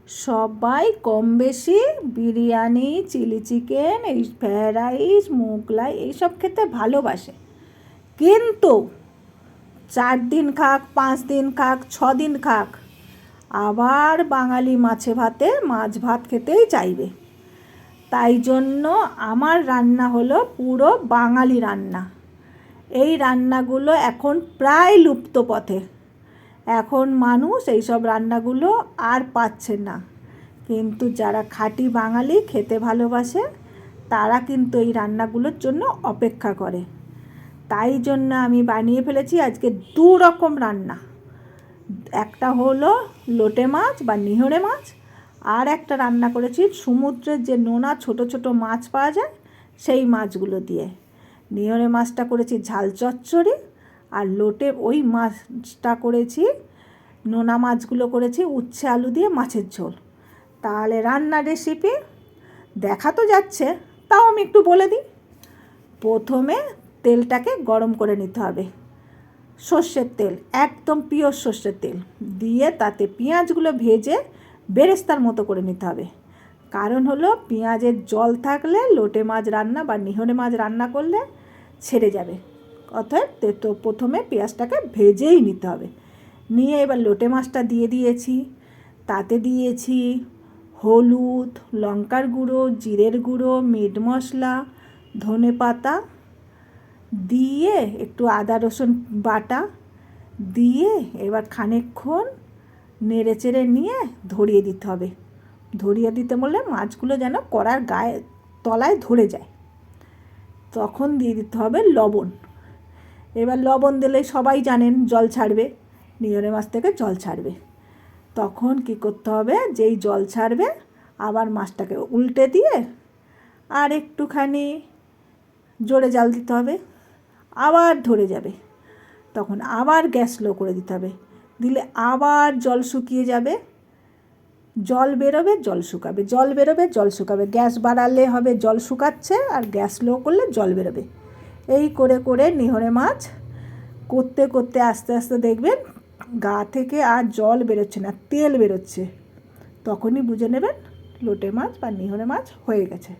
সবাই কম বেশি biryani, chilli chicken, এই ফ্রায়েড রাইস, মোগলাই এইসব খেতে ভালোবাসে। কিন্তু 4 দিন খাক, 5 দিন খাক, 6 দিন খাক, আবার বাঙালি মাছে ভাতে মাছ ভাত খেতেই চাইবে। তাই জন্য আমার রান্না হলো পুরো বাঙালি রান্না। এই রান্নাগুলো এখন প্রায় লুপ্ত পথে। এখন মানুষ এইসব রান্নাগুলো আর পাচ্ছে না। কিন্তু যারা খাঁটি বাঙালি খেতে ভালোবাসে তারা কিন্তু এই রান্নাগুলোর জন্য অপেক্ষা করে। তাই জন্য আমি বানিয়ে ফেলেছি আজকে 2 রকম রান্না। একটা হলো লোটে মাছ বা নিহড়ে মাছ, আর একটা রান্না করেছি সমুদ্রের যে নোনা ছোট ছোট মাছ পাওয়া যায় সেই মাছগুলো দিয়ে। নিহড়ে মাছটা করেছি ঝাল চচ্চড়ি, আর লোটে ওই মাছটা করেছি, নোনা মাছগুলো করেছি উচ্ছে আলু দিয়ে মাছের ঝোল। তাহলে রান্নার রেসিপি দেখা তো যাচ্ছে, তাও আমি একটু বলে দিই। প্রথমে তেলটাকে গরম করে নিতে হবে, সর্ষের তেল, একদম পিওর সর্ষের তেল দিয়ে তাতে পেঁয়াজগুলো ভেজে বেরেস্তার মতো করে নিতে হবে। কারণ হলো পেঁয়াজের জল থাকলে লোটে মাছ রান্না বা নিহড়ে মাছ রান্না করলে ছেড়ে যাবে। অতএব তো প্রথমে পেঁয়াজটাকে ভেজেই নিতে হবে। নিয়ে এবার লোটে মাছটা দিয়ে দিয়েছি, তাতে দিয়েছি হলুদ, লঙ্কার গুঁড়ো, জিরের গুঁড়ো, মিট মশলা, ধনে পাতা দিয়ে একটু আদা রসুন বাটা দিয়ে এবার খানিকক্ষণ নেড়ে চেড়ে নিয়ে ধরিয়ে দিতে হবে। ধরিয়ে দিতে বললে মাছগুলো যেন কড়ার গায়ে তলায় ধরে যায়। তখন দিয়ে দিতে হবে লবণ। এবার লবণ দিলেই সবাই জানেন জল ছাড়বে, নিহড়ে মাছ থেকে জল ছাড়বে। তখন কি করতে হবে, যেই জল ছাড়বে আবার মাছটাকে উল্টে দিয়ে আর একটুখানি জোরে জাল দিতে হবে, আবার ধরে যাবে। তখন আবার গ্যাস স্লো করে দিতে হবে, দিলে আবার জল শুকিয়ে যাবে, জল বেরোবে জল শুকাবে, জল বেরোবে জল শুকাবে। গ্যাস বাড়ালে হবে জল শুকাচ্ছে, আর গ্যাস স্লো করলে জল বেরোবে। এই করে করে নিহড়ে মাছ করতে করতে আস্তে আস্তে দেখবেন গা থেকে আর জল বেরোচ্ছে না, তেল বেরোচ্ছে। তখনই বুঝে নেবেন লোটে মাছ বা নিহড়ে মাছ হয়ে গেছে।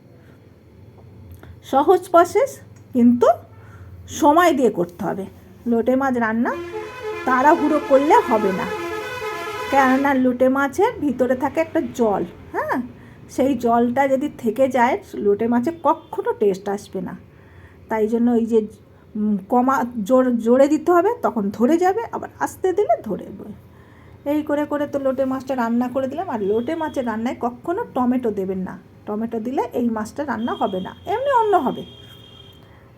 সহজ প্রসেস, কিন্তু সময় দিয়ে করতে হবে। লোটে মাছ রান্না তাড়াহুড়ো করলে হবে না, কেননা লোটে মাছের ভিতরে থাকে একটা জল, হ্যাঁ, সেই জলটা যদি থেকে যায় লোটে মাছে কখনো টেস্ট আসবে না। তাই জন্য ওই যে জোরে দিতে হবে, তখন ধরে যাবে, আবার আস্তে দিলে ধরবে। এই করে করে তো লোটে মাছটা রান্না করে দিলাম। আর লোটে মাছের রান্নায় কখনো টমেটো দেবেন না, টমেটো দিলে এই মাছটা রান্না হবে না, এমনি অন্য হবে।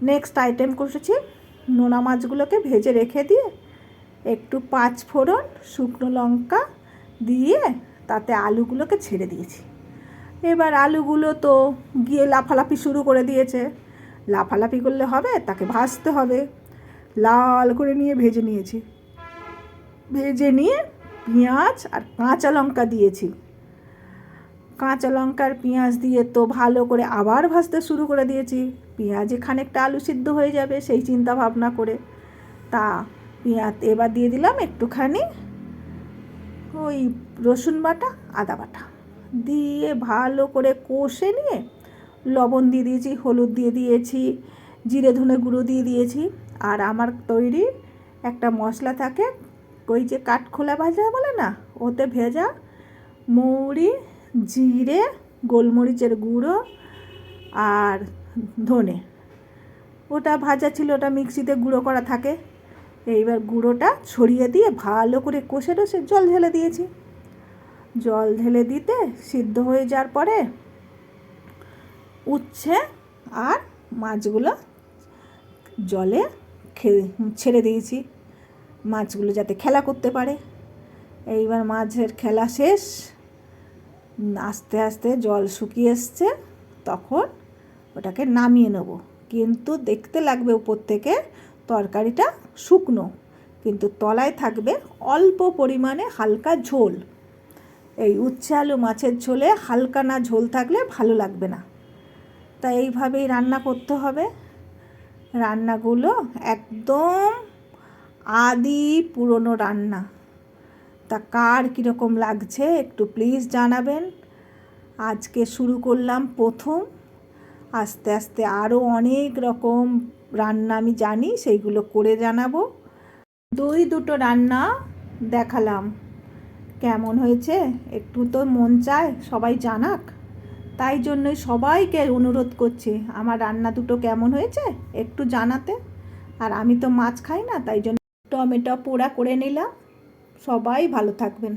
নেক্সট আইটেম করেছি, নোনা মাছগুলোকে ভেজে রেখে দিয়ে একটু 5 ফোড়ন, শুকনো লঙ্কা দিয়ে তাতে আলুগুলোকে ছেড়ে দিয়েছি। এবার আলুগুলো তো গিয়ে লাফালাফি শুরু করে দিয়েছে। লাফালাফি করলে হবে, তাকে ভাজতে হবে। লাল করে নিয়ে ভেজে নিয়েছি, ভেজে নিয়ে পেঁয়াজ আর কাঁচা লঙ্কা দিয়েছি। কাঁচা লঙ্কার পেঁয়াজ দিয়ে তো ভালো করে আবার ভাজতে শুরু করে দিয়েছি। পেঁয়াজে খানিকটা আলু সিদ্ধ হয়ে যাবে সেই চিন্তা ভাবনা করে। তা পেঁয়াজ এবার দিয়ে দিলাম একটুখানি ওই রসুন বাটা, আদা বাটা দিয়ে ভালো করে কষে নিয়ে লবণ দিয়ে দিয়েছি, হলুদ দিয়ে দিয়েছি, জিরে ধনে গুঁড়ো দিয়ে দিয়েছি। আর আমার তৈরি একটা মশলা থাকে, ওই যে কাঠখোলা ভাজা বলে না, ওতে ভেজা মৌরি, জিরে, গোলমরিচের গুঁড়ো আর ধনে, ওটা ভাজা ছিল, ওটা মিক্সিতে গুঁড়ো করা থাকে। এইবার গুঁড়োটা ছড়িয়ে দিয়ে ভালো করে কষে টষে জল ঢেলে দিয়েছি। জল ঢেলে দিতে সিদ্ধ হয়ে যাওয়ার পরে উচ্ছে আর মাছগুলো জলে ছেড়ে দিয়েছি, মাছগুলো যাতে খেলা করতে পারে। এইবার মাছের খেলা শেষ, আস্তে আস্তে জল শুকিয়ে এসছে, তখন ওটাকে নামিয়ে নেব। কিন্তু দেখতে লাগবে উপর থেকে তরকারিটা শুকনো, কিন্তু তলায় থাকবে অল্প পরিমাণে হালকা ঝোল। এই উচ্ছে আলু মাছের ঝোলে হালকা না ঝোল থাকলে ভালো লাগবে না। তাই এইভাবেই রান্না করতে হবে। রান্নাগুলো একদম আদি পুরনো রান্না, তা কার কীরকম লাগছে একটু প্লিজ জানাবেন। আজকে শুরু করলাম প্রথম, আস্তে আস্তে আরও অনেক রকম রান্না আমি জানি, সেইগুলো করে জানাবো। দুটো রান্না দেখালাম, কেমন হয়েছে একটু তো মন চায় সবাই জানাক, তাই জন্যই সবাইকে অনুরোধ করছি আমার রান্না দুটো কেমন হয়েছে একটু জানাতে। আর আমি তো মাছ খাই না, তাই জন্য টমেটো পোড়া করে নিলাম। সবাই ভালো থাকবেন।